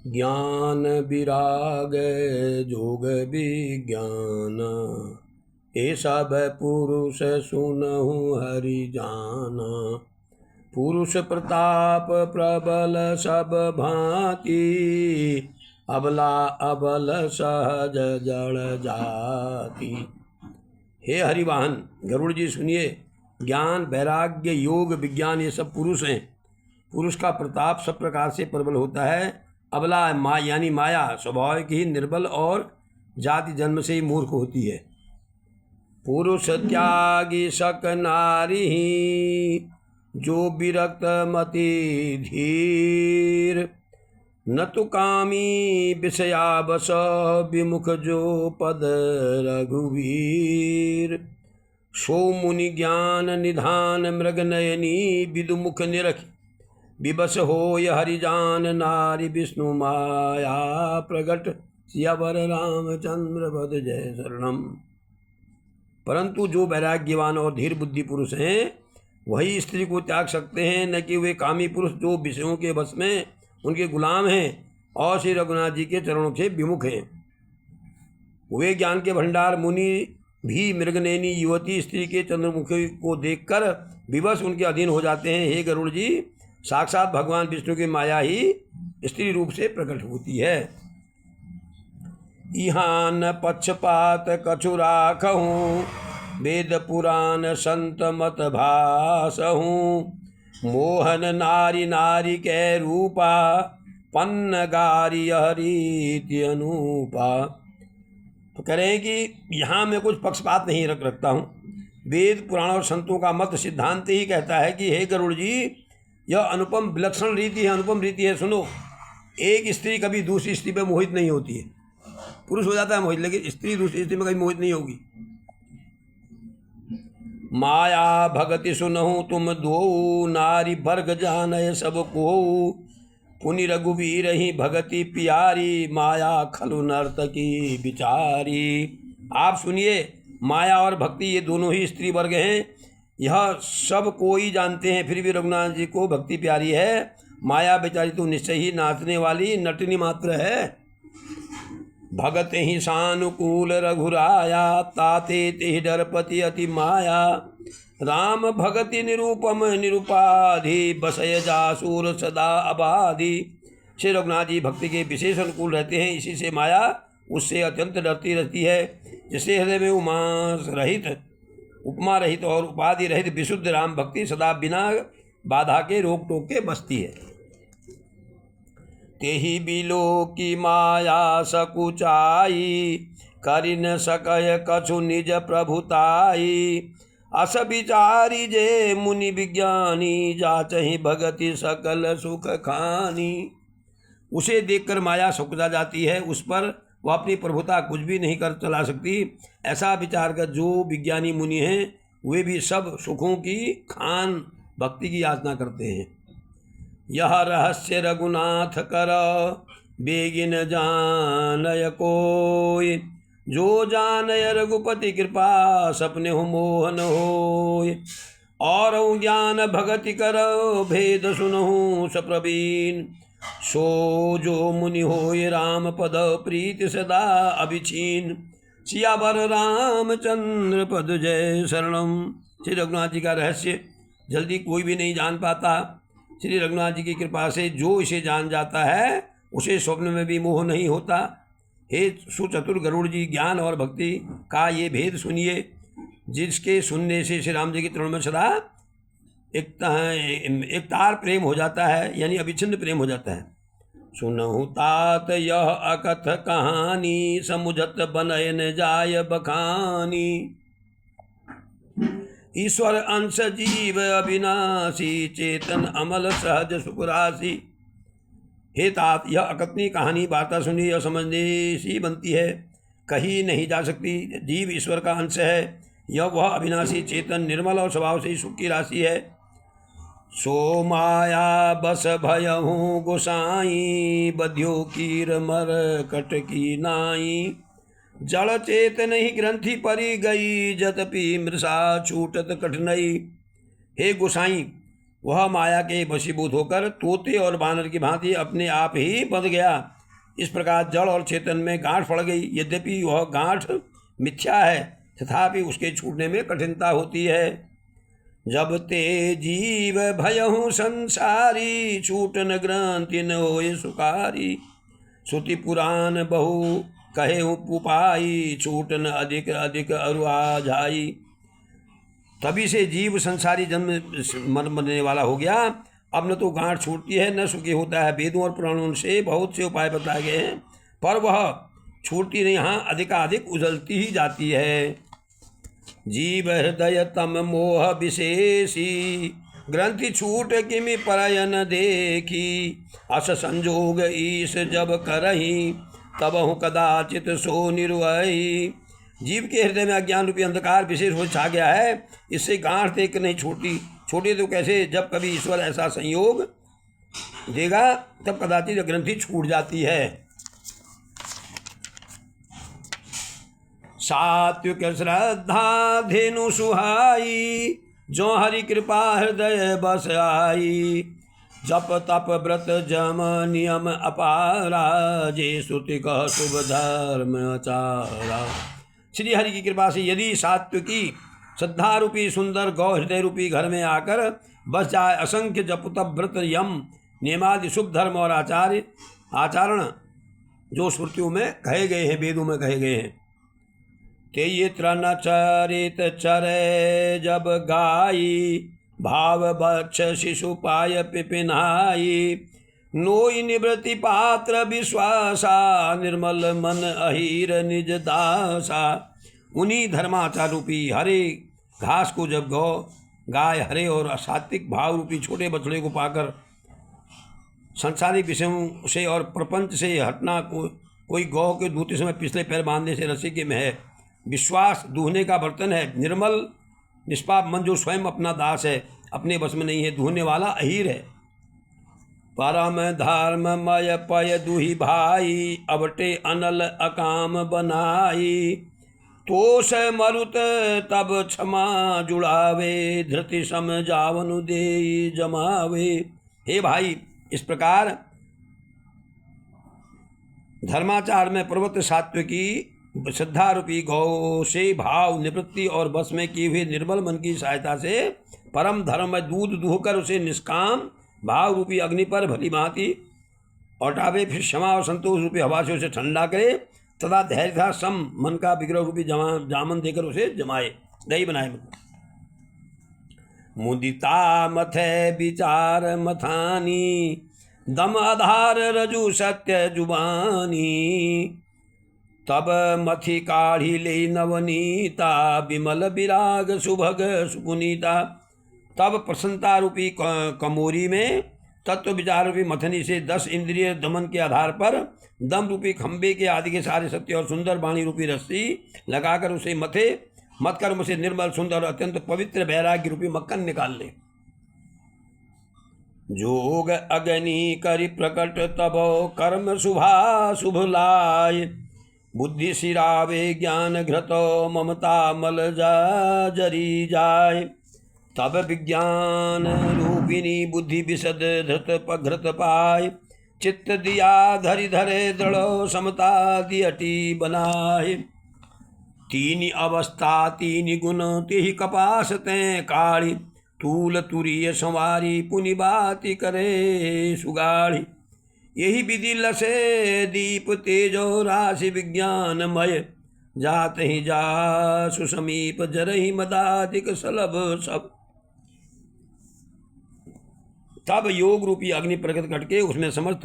ज्ञान विराग जोग विज्ञान, ये सब पुरुष सुनहु हरि जाना। पुरुष प्रताप प्रबल सब भांति, अबला अबल सहज जड़ जाति। हे हरिवाहन गरुड़ जी सुनिए, ज्ञान वैराग्य योग विज्ञान ये सब पुरुष हैं। पुरुष का प्रताप सब प्रकार से प्रबल होता है। अबला यानी माया स्वभाव की निर्बल और जाति जन्म से ही मूर्ख होती है। पुरुष त्यागी शक नारी, जो विरक्त मति धीर। न तो कामी विषयावश, विमुख जो पद रघुवीर। सो मुनि ज्ञान निधान मृग नयनी, विदुमुख निरख विबस होय हरिजान। नारी विष्णु माया प्रगट, सियावर रामचंद्र पद जय शरणम। परंतु जो वैराग्यवान और धीर बुद्धि पुरुष हैं वही स्त्री को त्याग सकते हैं, न कि वे कामी पुरुष जो विषयों के वश में उनके गुलाम हैं और श्री रघुनाथ जी के चरणों से विमुख हैं। वे ज्ञान के भंडार मुनि भी मृगनयनी युवती स्त्री के चंद्रमुखी को देखकर विवश उनके अधीन हो जाते हैं। हे गरुड़ जी, साक्षात भगवान विष्णु की माया ही स्त्री रूप से प्रकट होती है। यहाँ न पक्षपात कछु राखहूँ, वेद पुराण संत मत भासहूँ। मोहन नारी नारी के रूपा, पन्न गारी हरीति अनूपा। तो कह रहे हैं कि यहाँ मैं कुछ पक्षपात नहीं रखता हूँ। वेद पुराण और संतों का मत सिद्धांत ही कहता है कि हे गरुड़ जी, यह अनुपम विलक्षण रीति है, अनुपम रीति है। सुनो, एक स्त्री कभी दूसरी स्त्री पर मोहित नहीं होती है। पुरुष हो जाता है मोहित, लेकिन स्त्री दूसरी स्त्री में कभी मोहित नहीं होगी। माया भगति सुनहु तुम दो, नारी वर्ग जानय सब को। पुनि रघुवीर ही भगति प्यारी, माया खलु नर्तकी बिचारी। आप सुनिए, माया और भक्ति ये दोनों ही स्त्री वर्ग हैं। यह सब कोई जानते हैं, फिर भी रघुनाथ जी को भक्ति प्यारी है। माया बेचारी तो निश्चय ही नाचने वाली नटनी मात्र है। भगत ही सानुकूल रघुराया, ताते ते डरपति अति माया। राम भगति निरूपम निरूपाधि, बसय जासूर सदा अबाधि। श्री रघुनाथ जी भक्ति के विशेष अनुकूल रहते हैं, इसी से माया उससे अत्यंत डरती रहती है। जिसे हृदय में उपमा रहित और उपाधि रहित विशुद्ध राम भक्ति सदा बिना बाधा के रोक टोक के बसती है। तेहि बिलो की माया सकुचाई, करि न सकय कछु निज प्रभुताई। अस विचारी जे मुनि विज्ञानी, जाचहि भगति सकल सुख खानी। उसे देखकर माया सुखदा जाती है, उस पर वह अपनी प्रभुता कुछ भी नहीं कर चला सकती। ऐसा विचार कर जो विज्ञानी मुनि हैं वे भी सब सुखों की खान भक्ति की याचना करते हैं। यह रहस्य रघुनाथ कर, बेगिन जानय कोय। जो जानय रघुपति कृपा, सपने हो मोहन होय। और ज्ञान भगति कर, भेद सुनहु सप्रवीण। सो जो मुनि होय राम पद, प्रीति सदा अभिछीन। सियावर रामचंद्र पद जय शरणम। श्री रघुनाथ जी का रहस्य जल्दी कोई भी नहीं जान पाता। श्री रघुनाथ जी की कृपा से जो इसे जान जाता है उसे स्वप्न में भी मोह नहीं होता। हे सुचतुर गरुड़ जी, ज्ञान और भक्ति का ये भेद सुनिए, जिसके सुनने से श्री राम जी के चरणों में सदा एक तार प्रेम हो जाता है, यानी अविच्छिन्न प्रेम हो जाता है। सुनहु तात यह अकथ कहानी, समुझत बनयन जाय बखानी। ईश्वर अंश जीव अविनाशी, चेतन अमल सहज सुखराशि। हे तात, यह अकथनीय कहानी वार्ता सुनी और समझने सी बनती है, कही नहीं जा सकती। जीव ईश्वर का अंश है, यह वह अविनाशी चेतन निर्मल और स्वभाव से सुख की राशि है। सो माया बस भयहूँ गोसाई, बध्यो कीर मर कटकी नाई। जड़ चेतन ही ग्रंथि परी गई, जतपि मृषा छूटत कठिनाई। हे गोसाई, वह माया के वशीभूत होकर तोते और बानर की भांति अपने आप ही बंध गया। इस प्रकार जड़ और चेतन में गांठ पड़ गई। यद्यपि वह गांठ मिथ्या है, तथापि उसके छूटने में कठिनता होती है। जब ते जीव भयहु संसारी, छूटन ग्रंथि न होए सुकारी। श्रुति पुराण बहु कहे उपाई, छूटन अधिक अधिक अरुआ जाई। तभी से जीव संसारी जन्म मरने वाला हो गया। अब न तो गांठ छूटती है न सुखी होता है। वेदों और पुराणों से बहुत से उपाय बताए गए हैं, पर वह छूटती नहीं, यहाँ अधिकाधिक उजलती ही जाती है। जीव हृदय तम मोह विशेषी, ग्रंथि छूट किमि परयन देखी। अस संजोग ईश जब करही, तब हूँ कदाचित सो निर्वही। जीव के हृदय में अज्ञान रूपी अंधकार विशेष हो छा गया है, इससे गांठ देख नहीं छूटती। छोटे तो कैसे, जब कभी ईश्वर ऐसा संयोग देगा तब कदाचित ग्रंथि छूट जाती है। सात्विक श्रद्धा धेनु सुहाई, जो हरि कृपा हृदय बस आई। जप तप व्रत जम नियम अपारा, जे श्रुति कह शुभ धर्म आचारा। श्री हरि की कृपा से यदि सात्विकी श्रद्धा रूपी सुंदर गौ हृदय रूपी घर में आकर बस जाए, असंख्य जप तप व्रत यम नियमादि शुभ धर्म और आचरण जो श्रुतियों में कहे गए हैं, वेदों में कहे गए हैं। ते ये त्रन चरित चरे जब गाई, भाव बक्ष शिशु पाय पिपिनाई। नोई निवृत्ति पात्र विश्वासा, निर्मल मन अहीर निज दासा। उन्हीं धर्माचार रूपी हरे घास को जब गाय हरे और सात्विक भाव रूपी छोटे बछड़े को पाकर सांसारिक विषयों से और प्रपंच से हटना, कोई गौ के दूसरे समय पिछले पैर बांधने से रस्सी के में है। विश्वास दूहने का बर्तन है। निर्मल निष्पाप मन जो स्वयं अपना दास है, अपने बस में नहीं है, दूहने वाला अहीर है। परम धर्ममय पय दुहि भाई, अबटे अनल अकाम बनाई। तोष मरुत तब क्षमा जुड़ावे, धृति सम जावनु दे जमावे। हे भाई, इस प्रकार धर्माचार में प्रवृत्त सात्विकी श्रद्धा रूपी गौ से भाव निवृत्ति और बस में किए हुए निर्मल मन की सहायता से परम धर्म में दूध दूहकर उसे निष्काम भाव रूपी अग्नि पर भली भांति औटावे, फिर क्षमा और संतोष रूपी हवा से उसे ठंडा करे, तथा धैर्य था सम मन का विग्रह रूपी जामन देकर उसे जमाए, दही बनाए। मुदिता मथे विचार मथानी, दम आधार रजु सत्य जुबानी। तब मथि काढ़ी ले नवनीता, विमल विराग सुभग सुपुनीता। तब प्रसन्नता रूपी कमोरी में तत्व विचार रूपी मथनी से 10 इंद्रिय दमन के आधार पर दम रूपी खंबे के आदि के सारे सत्य और सुंदर वाणी रूपी रस्सी लगाकर उसे मथे मत कर उसे निर्मल सुंदर और अत्यंत पवित्र वैराग्य रूपी मक्खन निकाल ले। जोग अग्नि करि प्रकट तब कर्म शुभा शुभ लाय। बुद्धि सिरावे ज्ञान घृतो, ममता मल जा जरी जाय। तब विज्ञान रूपिणी बुद्धि विशद धृत पघृत पाय। चित्त दिया धरि धरे दृढ़, समता दियटी बनाए। तीन अवस्था तीन गुण तिहि कपास ते काढ़ी। तूल तुरीय संवारी पुनि बाति करे सुगाढ़ी। यही विधि लसे दीप तेजो राशि विज्ञानमय। जात ही जा सुसमीप जरहि मदाधिक सलभ सब। तब योग रूपी अग्नि प्रकट करके उसमें समस्त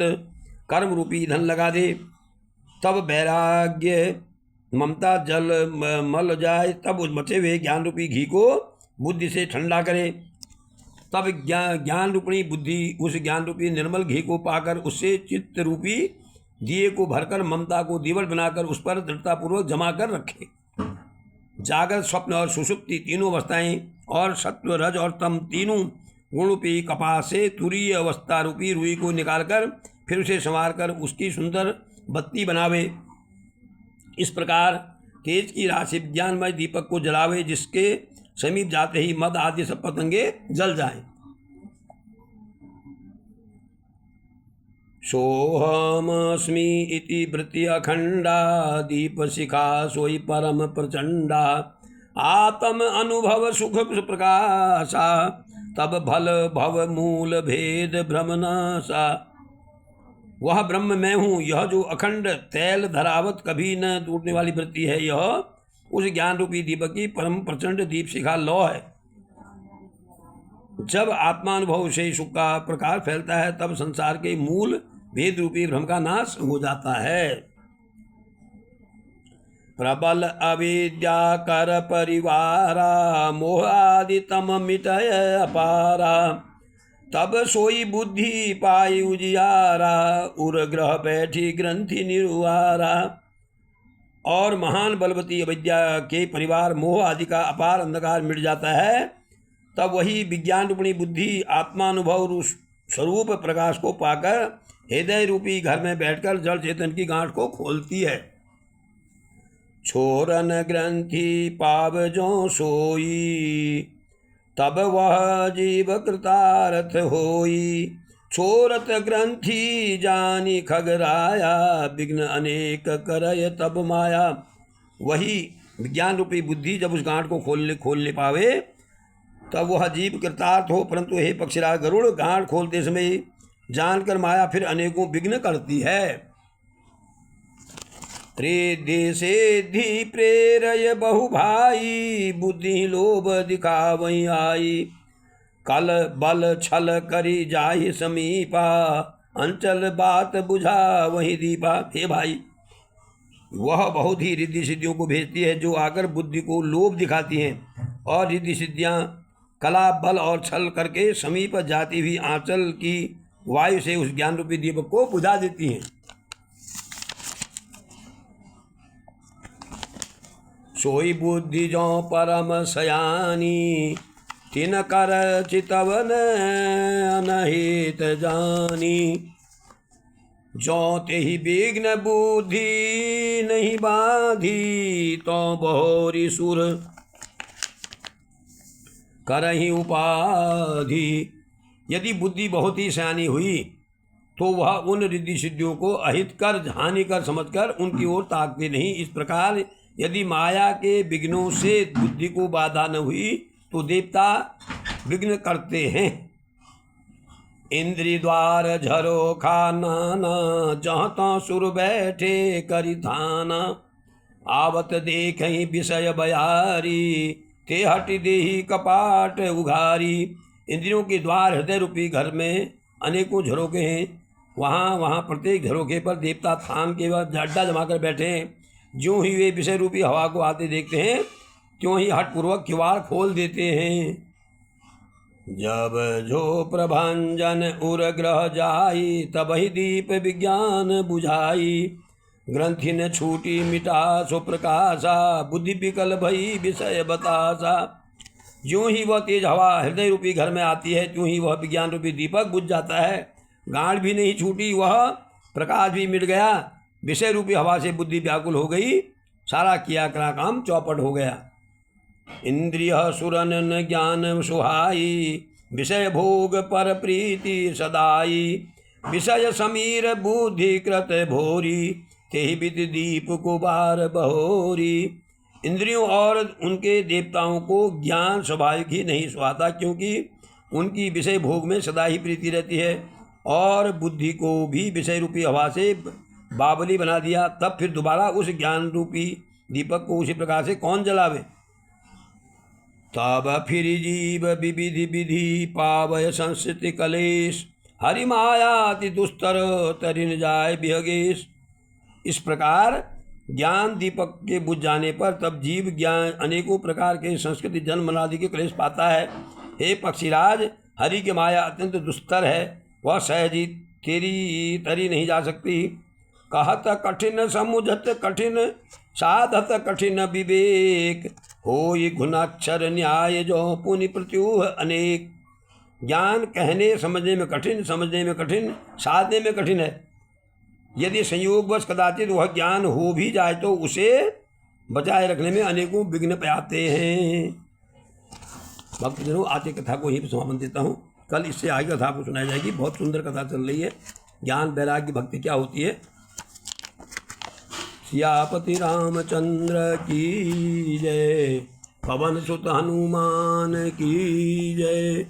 कर्म रूपी ईंधन लगा दे। तब वैराग्य ममता जल मल जाए। तब उस बचे हुए ज्ञान रूपी घी को बुद्धि से ठंडा करे। तब ज्ञान रूपी बुद्धि उस ज्ञान रूपी निर्मल घी को पाकर उससे चित्त रूपी दिए को भरकर ममता को दीवट बनाकर उस पर दृढ़तापूर्वक जमा कर रखे। जागृत स्वप्न और सुषुप्ति तीनों अवस्थाएं और सत्व रज और तम तीनों गुण रूपी कपास से तुरीय अवस्था रूपी रुई को निकालकर फिर उसे संवार कर उसकी सुंदर बत्ती बनावे। इस प्रकार तेज की राशि ज्ञानमय दीपक को जलावे, जिसके समीप जाते ही मद आदि सब पतंगे जल जाएं। सोऽहमस्मि इति वृत्ति अखंडा दीपशिखा सोई परम प्रचंडा आत्म अनुभव सुख प्रकाशा तब भल भव मूल भेद भ्रमनाशा। वह ब्रह्म मैं हूँ, यह जो अखंड तैल धरावत कभी न टूटने वाली वृत्ति है, यह उस ज्ञान रूपी दीपक की परम प्रचंड दीप शिखा लौ है। जब आत्मानुभव से सुख का प्रकाश फैलता है तब संसार के मूल भेद रूपी भ्रम का नाश हो जाता है। प्रबल अविद्या कर परिवारा मोह आदि तम मिटय अपारा तब सोई बुद्धि पाई उजियारा उर ग्रह बैठी ग्रंथि निर्वारा। और महान बलवती अविद्या के परिवार मोह आदि का अपार अंधकार मिट जाता है, तब वही विज्ञान रूपणी बुद्धि आत्मानुभव स्वरूप प्रकाश को पाकर हृदय रूपी घर में बैठकर जड़ चेतन की गांठ को खोलती है। छोरन ग्रंथि पाव जो सोई तब वह जीव कृतार्थ होई छोरत ग्रंथि जानी खगराया विघ्न अनेक करय तब माया। वही विज्ञान रूपी बुद्धि जब उस गांठ को खोल ले पावे तब वह जीव कृतार्थ हो, परंतु हे पक्षीराज गरुड़, गांठ खोलते समय जानकर माया फिर अनेकों विघ्न करती है। त्रिधि सिद्धि प्रेरय बहु भाई बुद्धि लोभ दिखावई आई कल बल छल करी जाहि समीपा अंचल बात बुझा वही दीपा। हे भाई, वह बहुत ही रिद्धि सिद्धियों को भेजती है जो आकर बुद्धि को लोभ दिखाती हैं और रिद्धि सिद्धियां कला बल और छल करके समीप जाती हुई आंचल की वायु से उस ज्ञान रूपी दीपक को बुझा देती हैं। सोई बुद्धि जो परम सयानी तिन कर चितवन अनहित जानी जो तेहि विघ्न बुद्धि नहीं बाधी तो बहोरी सुर करहि उपाधि। यदि बुद्धि बहुत ही सयानी हुई तो वह उन रिद्धि सिद्धियों को अहित कर हानि कर समझकर उनकी ओर ताकती नहीं। इस प्रकार यदि माया के विघ्नों से बुद्धि को बाधा न हुई तो देवता विघ्न करते हैं। इंद्री द्वार झरो खाना जहाँ तहाँ सुर बैठे करि थाना आवत देखहि विषय बयारी ते हटि देहि कपाट उघारी। इंद्रियों के द्वार हृदय रूपी घर में अनेकों झरोखे हैं, वहाँ प्रत्येक झरोखे पर देवता थान के बाद अड्डा जमा कर बैठे हैं। ज्यों ही वे विषय रूपी हवा को आते देखते हैं त्यों ही हठपूर्वक किवाड़ खोल देते हैं। जब जो प्रभंजन उर ग्रह जाई तब ही दीप विज्ञान बुझाई ग्रंथि न छूटी मिटा सो प्रकाशा बुद्धि विकल भई विषय बतासा। ज्यों ही वह तेज हवा हृदय रूपी घर में आती है त्यों ही वह विज्ञान रूपी दीपक बुझ जाता है। गांठ भी नहीं छूटी, वह प्रकाश भी मिट गया। विषय रूपी हवा से बुद्धि व्याकुल हो गई, सारा किया करा काम चौपट हो गया। इंद्रिय सुरन ज्ञान सुहाई विषय भोग पर प्रीति सदाई विषय समीर बुद्धि कृत भोरी तेहि विधि दीप को बार बहोरी। इंद्रियों और उनके देवताओं को ज्ञान स्वाभाविक ही नहीं सुहाता, क्योंकि उनकी विषय भोग में सदा ही प्रीति रहती है और बुद्धि को भी विषय रूपी हवा से बावली बना दिया। तब फिर दोबारा उस ज्ञान रूपी दीपक को उसी प्रकार से कौन जलावे। तब फिर जीव विविधि विधि पावय संस्कृति कलेश हरि माया अति दुस्तर तरिन जाय विहगेश। इस प्रकार ज्ञान दीपक के बुझ जाने पर तब जीव ज्ञान अनेकों प्रकार के संस्कृति जन्म आदि के क्लेश पाता है। हे पक्षीराज, हरि की माया अत्यंत दुस्तर है, वह सहज ही तेरी तरी नहीं जा सकती। कहत कठिन समुझत कठिन साधत कठिन विवेक होई गुणाक्षर न्याय जो पुनि प्रत्युह अनेक। ज्ञान कहने समझने में कठिन, समझने में कठिन, साधने में कठिन है। यदि संयोगवश कदाचित वह ज्ञान हो भी जाए तो उसे बचाए रखने में अनेकों विघ्न पाते हैं। भक्तजनों, आज की कथा को ही समापन देता हूँ। कल इससे आगे कथा को सुनाई जाएगी। बहुत सुंदर कथा चल रही है। ज्ञान वैराग्य भक्ति क्या होती है? सियापति रामचंद्र की जय, पवन सुत हनुमान की जय।